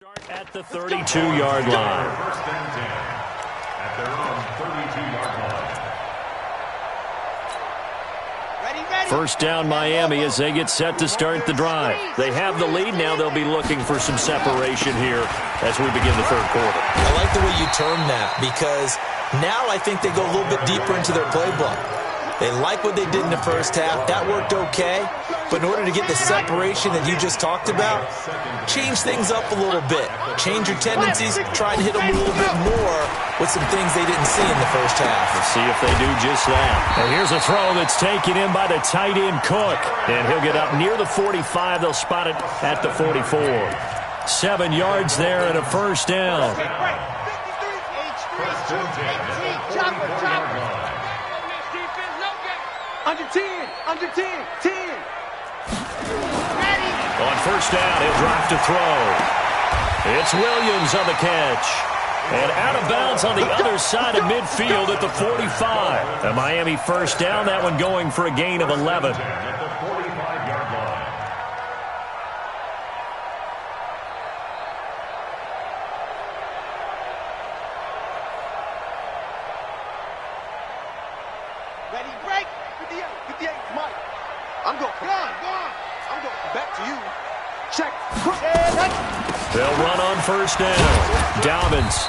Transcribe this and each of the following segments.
Start at the 32-yard line. First and 10 at their own 32-yard line. First down Miami as they get set to start the drive. They have the lead. Now they'll be looking for some separation here as we begin the third quarter. I like the way you term that because now I think they go a little bit deeper into their playbook. They like what they did in the first half. That worked okay. But in order to get the separation that you just talked about, change things up a little bit. Change your tendencies. Try to hit them a little bit more with some things they didn't see in the first half. We'll see if they do just that. And here's a throw that's taken in by the tight end Cook. And he'll get up near the 45. They'll spot it at the 44. 7 yards there and a first down. First and 10 at the 44-yard line. Under 10, under 10, 10. On first down, he'll drop to throw. It's Williams on the catch. And out of bounds on the other side of midfield at the 45. A Miami first down, that one going for a gain of 11. At the 45-yard line. Ready, break. 58, 58, Mike. I'm going. Go on, go on. I'm going back to you. Check. They'll run on first down. Dobbins.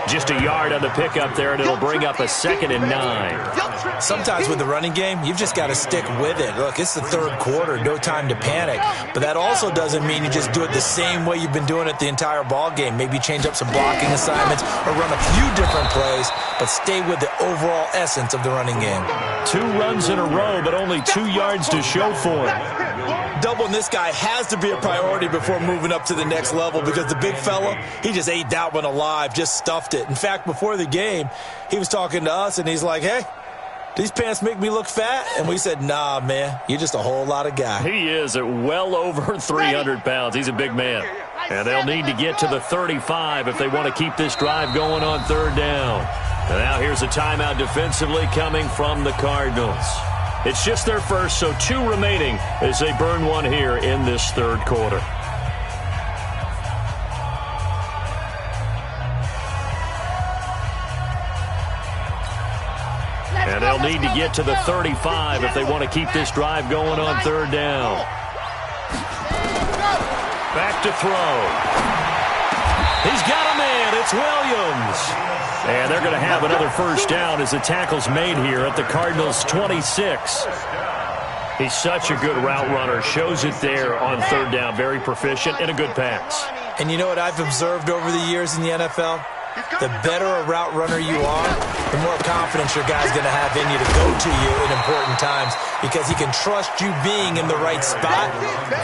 Just a yard on the pickup there, and it'll bring up a 2nd and 9. Sometimes with the running game, you've just got to stick with it. Look, it's the third quarter, no time to panic. But that also doesn't mean you just do it the same way you've been doing it the entire ball game. Maybe change up some blocking assignments or run a few different plays, but stay with the overall essence of the running game. 2 runs in a row, but only 2 yards to show for it. Doubling this guy has to be a priority before moving up to the next level because the big fella, he just ate that one alive, just stuffed it. In fact, before the game, he was talking to us, and he's like, hey, these pants make me look fat? And we said, nah, man, you're just a whole lot of guy. He is at well over 300 pounds. He's a big man. And they'll need to get to the 35 if they want to keep this drive going on third down. And now here's a timeout defensively coming from the Cardinals. It's just their first, so 2 remaining as they burn one here in this third quarter. And they'll need to get to the 35 if they want to keep this drive going on third down. Back to throw. He's got a man. It's Williams. And they're going to have another first down as the tackle's made here at the Cardinals' 26. He's such a good route runner. Shows it there on third down. Very proficient and a good pass. And you know what I've observed over the years in the NFL? The better a route runner you are, the more confidence your guy's going to have in you to go to you in important times because he can trust you being in the right spot,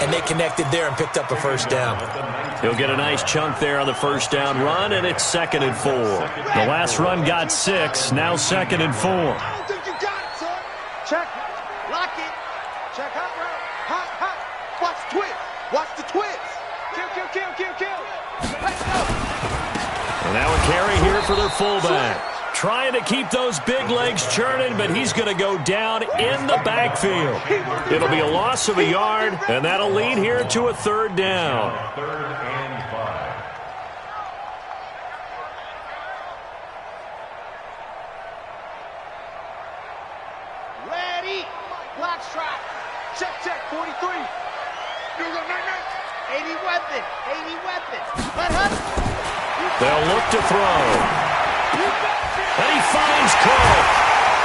and they connected there and picked up a first down. He'll get a nice chunk there on the first down run, and it's 2nd and 4. The last run got 6, now 2nd and 4. I don't think you got it, son. Check. Lock it. Check hot route. Hot, hot. Watch the twist. Watch the twist. Kill, kill, kill, kill, kill. Let's go. And now a carry here for their fullback. Trying to keep those big legs churning, but he's going to go down in the backfield. It'll be a loss of a yard, and that'll lead here to a third down. 3rd and 5. Ready. Block strike. Check, check. 43. 80 weapon. 80 weapon. Let her. They'll look to throw. And he finds Cook.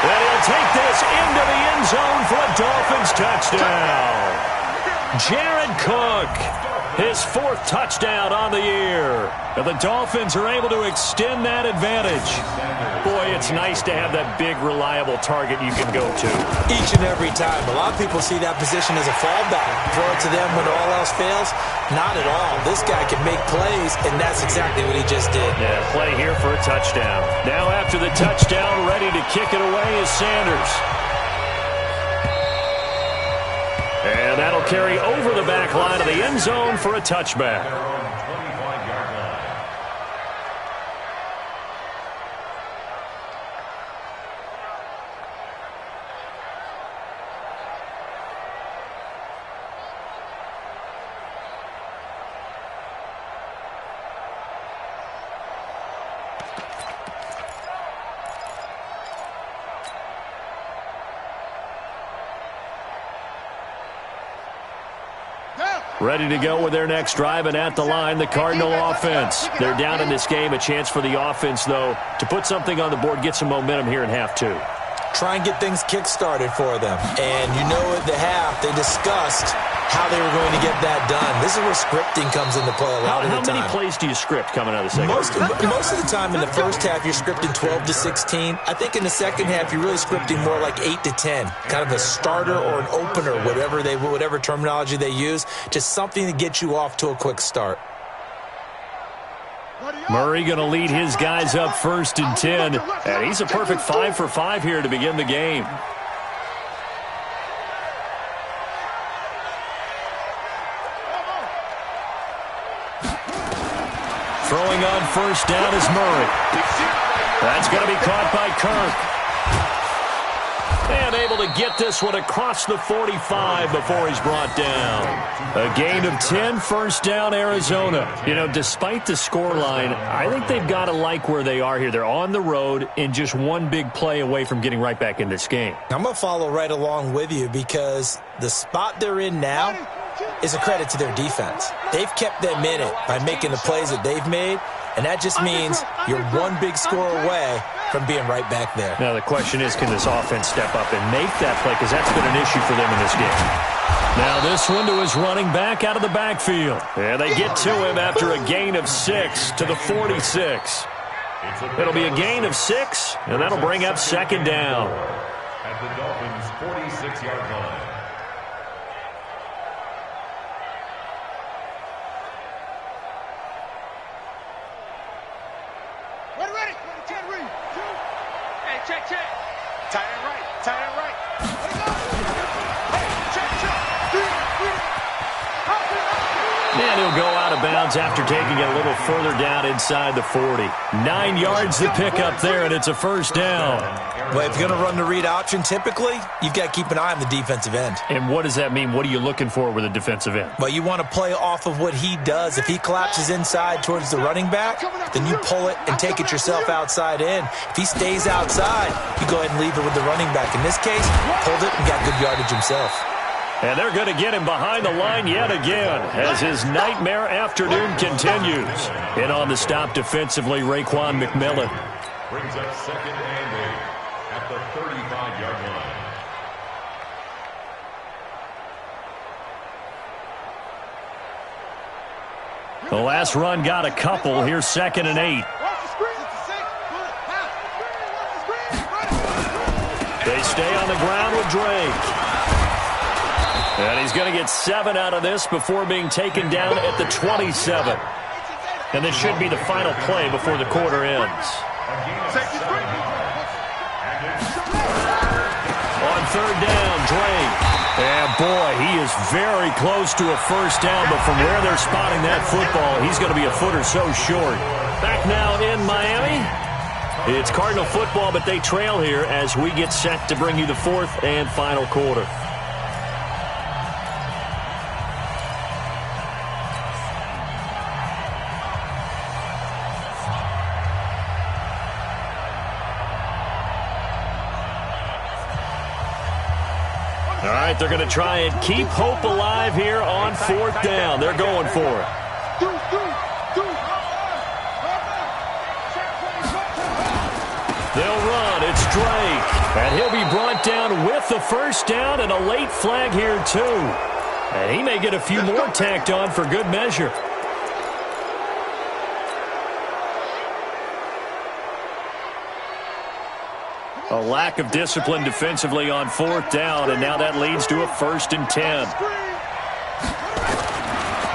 And he'll take this into the end zone for a Dolphins touchdown. Jared Cook, his 4th touchdown on the year. And the Dolphins are able to extend that advantage. Boy, it's nice to have that big, reliable target you can go to. Each and every time. A lot of people see that position as a fallback. Throw it to them when all else fails. Not at all. This guy can make plays, and that's exactly what he just did. Yeah, play here for a touchdown. Now after the touchdown, ready to kick it away is Sanders. And that'll carry over the back line of the end zone for a touchback. Ready to go with their next drive, and at the line, the Cardinal offense. They're down in this game. A chance for the offense, though, to put something on the board, get some momentum here in half two. Try and get things kick-started for them. And you know at the half, they discussed how they were going to get that done. This is where scripting comes into play a lot of the time. How many plays do you script coming out of the second? Most of the time in the first half, you're scripting 12 to 16. I think in the second half, you're really scripting more like 8 to 10. Kind of a starter or an opener, whatever terminology they use. Just something to get you off to a quick start. Murray going to lead his guys up 1st and 10. And he's a perfect 5 for 5 here to begin the game. Throwing on 1st down is Murray. That's going to be caught by Kirk. And able to get this one across the 45 before he's brought down. A gain of 10, 1st down, Arizona. You know, despite the scoreline, I think they've got to like where they are here. They're on the road and just one big play away from getting right back in this game. I'm going to follow right along with you because the spot they're in now is a credit to their defense. They've kept them in it by making the plays that they've made, and that just means you're one big score away from being right back there. Now the question is, can this offense step up and make that play? Because that's been an issue for them in this game. Now this one to his running back out of the backfield. And they get to him after a gain of 6 to the 46. It'll be a gain of 6, and that'll bring up 2nd down. At the Dolphins' 46-yard line. Ready. 10 read. 2. Hey, check. Tight end right. Let it go. Hey, check. 3. And he'll go out of bounds after taking it a little further down inside the 40. 9 yards to pick up there, and it's a 1st down. Well, if you're going to run the read option, typically, you've got to keep an eye on the defensive end. And what does that mean? What are you looking for with a defensive end? Well, you want to play off of what he does. If he collapses inside towards the running back, then you pull it and take it yourself outside in. If he stays outside, you go ahead and leave it with the running back. In this case, pulled it and got good yardage himself. And they're going to get him behind the line yet again as his nightmare afternoon continues. In on the stop defensively, Raekwon McMillan. Brings up 2nd and 8 at the 35-yard line. The last run got a couple. Here's 2nd and 8. They stay on the ground with Drake. And he's going to get 7 out of this before being taken down at the 27. And this should be the final play before the quarter ends. On 3rd down, Drake. And boy, he is very close to a 1st down, but from where they're spotting that football, he's going to be a foot or so short. Back now in Miami. It's Cardinal football, but they trail here as we get set to bring you the 4th and final quarter. All right, they're going to try and keep hope alive here on 4th down. They're going for it. They'll run. It's Drake. And he'll be brought down with the 1st down and a late flag here, too. And he may get a few more tacked on for good measure. A lack of discipline defensively on 4th down, and now that leads to a 1st and 10.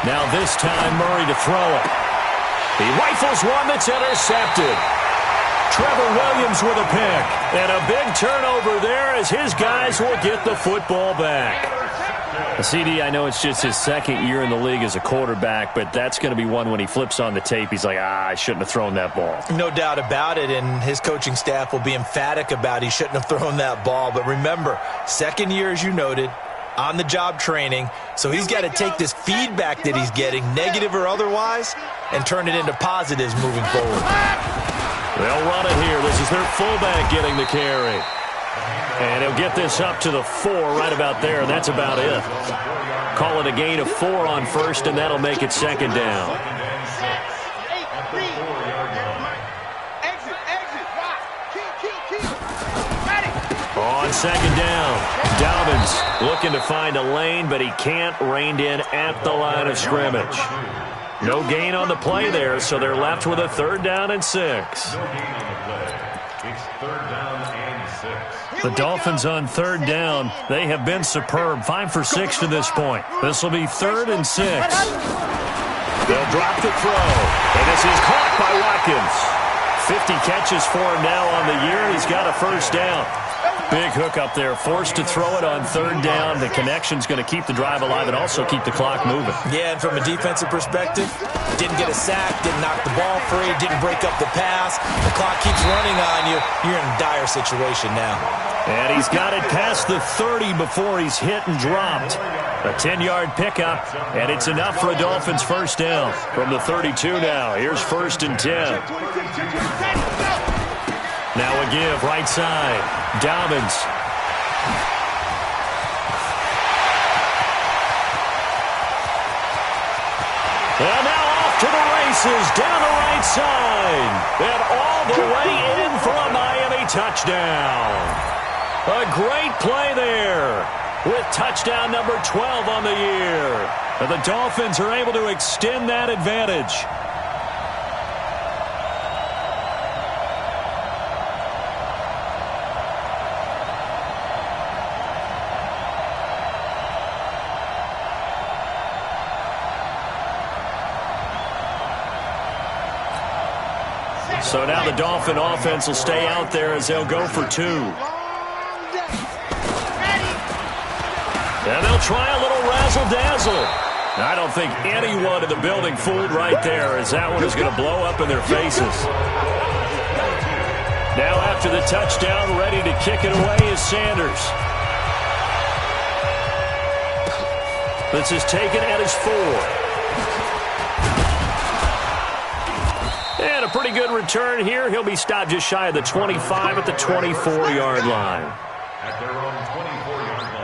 Now this time, Murray to throw it. He rifles one that's intercepted. Trevor Williams with a pick. And a big turnover there as his guys will get the football back. CD, I know it's just his 2nd year in the league as a quarterback, but that's going to be one when he flips on the tape, he's like, I shouldn't have thrown that ball. No doubt about it, and his coaching staff will be emphatic about he shouldn't have thrown that ball. But remember, 2nd year, as you noted, on-the-job training, so he's got to take this feedback that he's getting, negative or otherwise, and turn it into positives moving forward. They'll run it here. This is their fullback getting the carry. And he'll get this up to the 4 right about there, and that's about it. Call it a gain of 4 on first, and that'll make it second down. On second down, Dobbins looking to find a lane, but he can't. Reined in at the line of scrimmage. No gain on the play there, so they're left with a 3rd down and 6. No gain on the play. It's 3rd down and 6. The Dolphins on 3rd down. They have been superb. 5 for 6 to this point. This will be 3rd and 6. They'll drop the throw. And this is caught by Watkins. 50 catches for him now on the year. He's got a 1st down. Big hook up there. Forced to throw it on 3rd down. The connection's going to keep the drive alive and also keep the clock moving. Yeah, and from a defensive perspective, didn't get a sack, didn't knock the ball free, didn't break up the pass. The clock keeps running on you. You're in a dire situation now. And he's got it past the 30 before he's hit and dropped. A 10-yard pickup, and it's enough for a Dolphins 1st down. From the 32 now, here's 1st and 10. Now a give, right side. Dobbins. And now off to the races, down the right side. And all the way in for a Miami touchdown. A great play there with touchdown number 12 on the year. And the Dolphins are able to extend that advantage. So now the Dolphin offense will stay out there as they'll go for 2. And they'll try a little razzle-dazzle. I don't think anyone in the building fooled right there, as that one is going to blow up in their faces. Now after the touchdown, ready to kick it away is Sanders. This is taken at his 4. And a pretty good return here. He'll be stopped just shy of the 25 at the 24-yard line. At their own 24-yard line.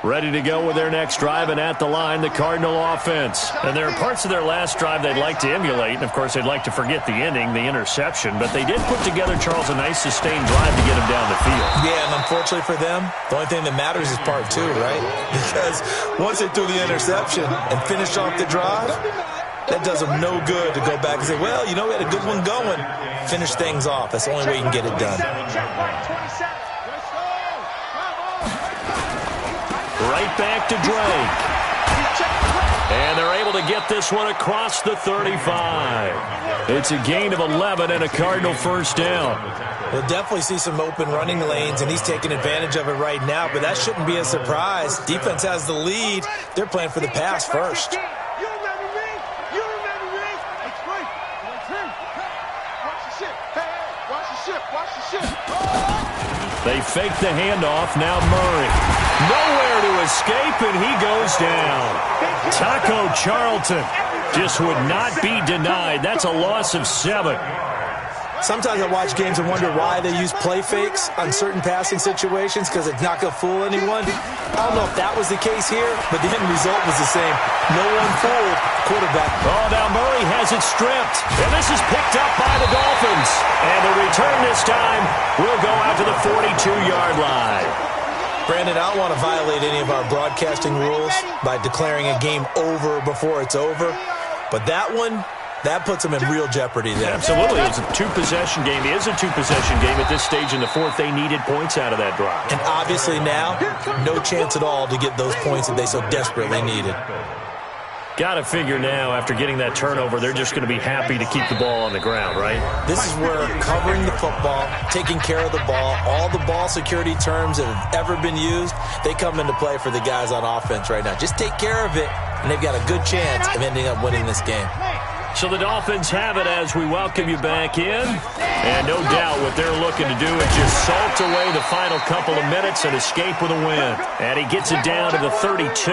Ready to go with their next drive, and at the line, the Cardinal offense. And there are parts of their last drive they'd like to emulate, and of course they'd like to forget the ending, the interception, but they did put together, Charles, a nice sustained drive to get him down the field. Yeah, and unfortunately for them, the only thing that matters is part 2, right? Because once they threw the interception and finished off the drive, that does them no good to go back and say, well, you know, we had a good one going. Finish things off. That's the only way you can get it done. Right back to Drake. And they're able to get this one across the 35. It's a gain of 11 and a Cardinal 1st down. We'll definitely see some open running lanes, and he's taking advantage of it right now, but that shouldn't be a surprise. Defense has the lead. They're playing for the pass first. They fake the handoff. Now Murray. Nowhere to escape, and he goes down. Taco Charlton just would not be denied. That's a loss of 7. Sometimes I watch games and wonder why they use play fakes on certain passing situations, because it's not going to fool anyone. I don't know if that was the case here, but the end result was the same. No one fooled quarterback. Oh, now Murray has it stripped. And this is picked up by the Dolphins. And the return this time will go out to the 42-yard line. Brandon, I don't want to violate any of our broadcasting rules by declaring a game over before it's over, but that one, that puts them in real jeopardy there. Absolutely. It's a 2-possession game. It is a 2-possession game at this stage in the 4th. They needed points out of that drive. And obviously now, no chance at all to get those points that they so desperately needed. Got to figure now, after getting that turnover, they're just going to be happy to keep the ball on the ground, right? This is where covering the football, taking care of the ball, all the ball security terms that have ever been used, they come into play for the guys on offense right now. Just take care of it, and they've got a good chance of ending up winning this game. So the Dolphins have it as we welcome you back in. And no doubt what they're looking to do is just salt away the final couple of minutes and escape with a win. And he gets it down to the 32.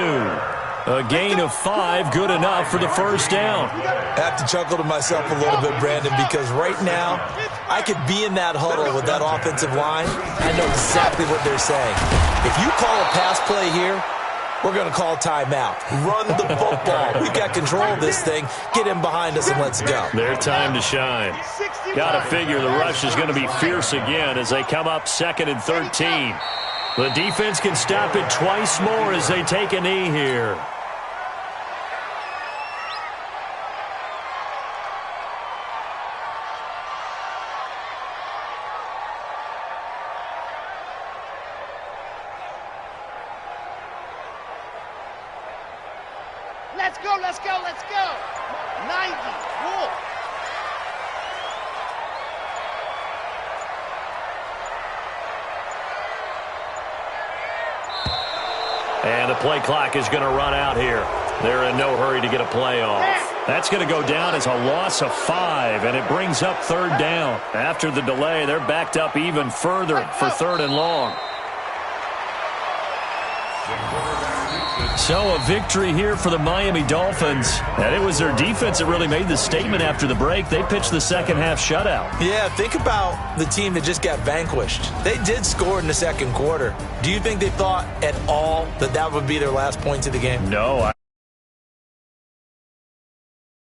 A gain of 5, good enough for the first down. I have to chuckle to myself a little bit, Brandon, because right now I could be in that huddle with that offensive line. I know exactly what they're saying. If you call a pass play here, we're going to call timeout. Run the football. We've got control of this thing. Get him behind us and let's go. Their time to shine. Got to figure the rush is going to be fierce again as they come up 2nd and 13. The defense can stop it twice more as they take a knee here. Let's go, let's go, let's go. 90, cool. And the play clock is going to run out here. They're in no hurry to get a play off. That's going to go down as a loss of 5, and it brings up 3rd down. After the delay, they're backed up even further for 3rd and long. So a victory here for the Miami Dolphins. And it was their defense that really made the statement after the break. They pitched the second half shutout. Yeah, think about the team that just got vanquished. They did score in the second quarter. Do you think they thought at all that that would be their last points of the game? No.